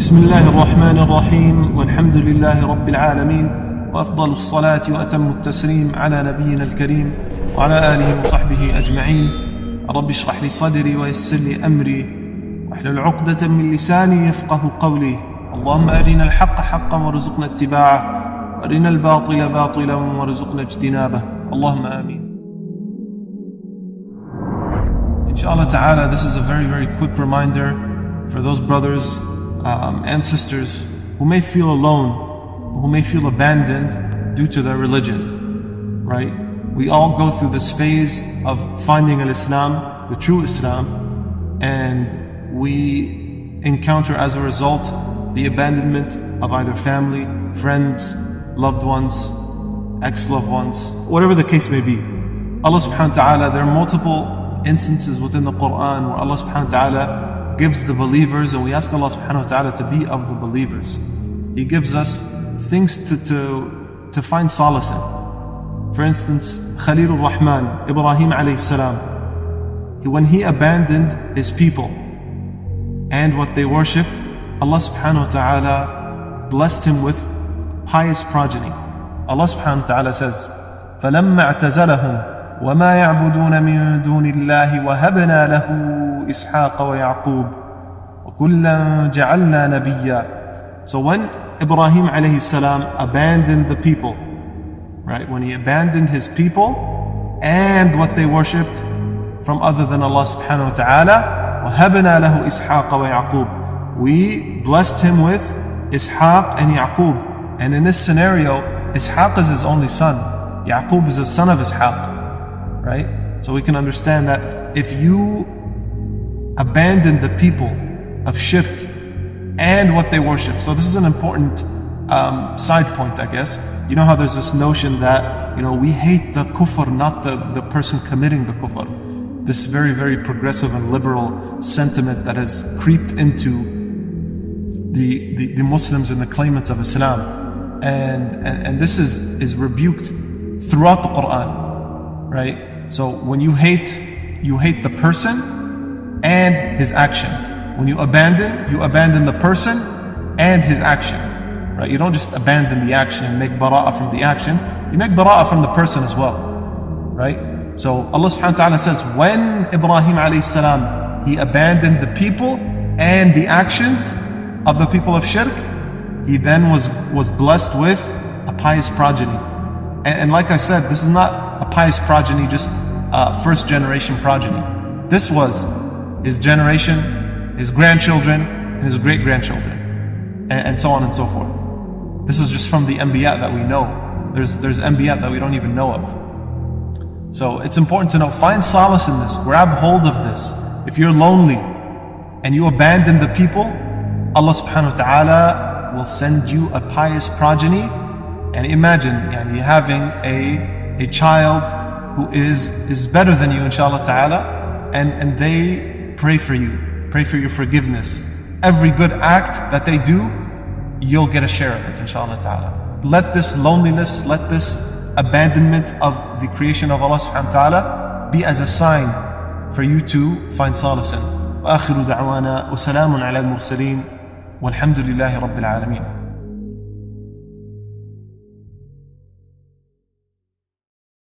بسم الله الرحمن الرحيم والحمد لله رب العالمين وأفضل الصلاة وأتم التسليم على نبينا الكريم وعلى آله وصحبه أجمعين. رب اشرح لي صدري ويسر لي أمري واحلل عقدة من لساني يفقه قولي. اللهم أرنا الحق حقا وارزقنا اتباعه وأرنا الباطل باطلا وارزقنا اجتنابه. اللهم آمين. Inshallah ta'ala, this is a very quick reminder for those brothers and sisters who may feel alone, who may feel abandoned due to their religion, right? We all go through this phase of finding al-Islam, the true Islam, and we encounter as a result the abandonment of either family, friends, loved ones, ex-loved ones, whatever the case may be. Allah subhanahu wa ta'ala, there are multiple instances within the Quran where Allah subhanahu wa ta'ala gives the believers, and we ask Allah subhanahu wa ta'ala to be of the believers. He gives us things to find solace in. For instance, Khalil al-Rahman, Ibrahim alayhi salam, when he abandoned his people and what they worshipped, Allah subhanahu wa ta'ala blessed him with pious progeny. Allah subhanahu wa ta'ala says, فَلَمَّا اعْتَزَلَهُمْ وَمَا يَعْبُدُونَ مِن دُونِ اللَّهِ وَهَبْنَا لَهُ إِسْحَاقَ وَيَعْقُوبَ وَكُلًّا جَعَلْنَا نَبِيًّا. So when Ibrahim alayhi salam abandoned the people, right? When he abandoned his people and what they worshipped from other than Allah subhanahu wa ta'ala, وَهَبْنَا لَهُ إِسْحَاقَ وَيَعْقُوبَ, we blessed him with Ishaq and Yaqub. And in this scenario, Ishaq is his only son. Yaqub is the son of Ishaq. Right? So we can understand that if you abandon the people of shirk and what they worship. So this is an important side point, I guess. You know how there's this notion that, we hate the kufr, not the person committing the kufr. This very progressive and liberal sentiment that has creeped into the Muslims and the claimants of Islam. And this is rebuked throughout the Quran, right? So when you hate the person and his action. When you abandon the person and his action, right? You don't just abandon the action and make bara'ah from the action. You make bara'ah from the person as well, right? So Allah subhanahu wa ta'ala says, when Ibrahim alayhi salam, he abandoned the people and the actions of the people of shirk, he then was blessed with a pious progeny. And like I said, this is not a pious progeny, just first generation progeny. This was his generation, his grandchildren, and his great-grandchildren, and so on and so forth. This is just from the Anbiya that we know. There's Anbiya that we don't even know of. So it's important to know, find solace in this, grab hold of this. If you're lonely and you abandon the people, Allah subhanahu wa ta'ala will send you a pious progeny. And imagine having a child who is better than you, inshallah ta'ala, and they pray for your forgiveness. Every good act that they do, you'll get a share of it, inshallah ta'ala. Let this loneliness, let this abandonment of the creation of Allah subhanahu wa ta'ala be as a sign for you to find solace in. وآخر دعوانا وسلام على المرسلين والحمد لله رب العالمين.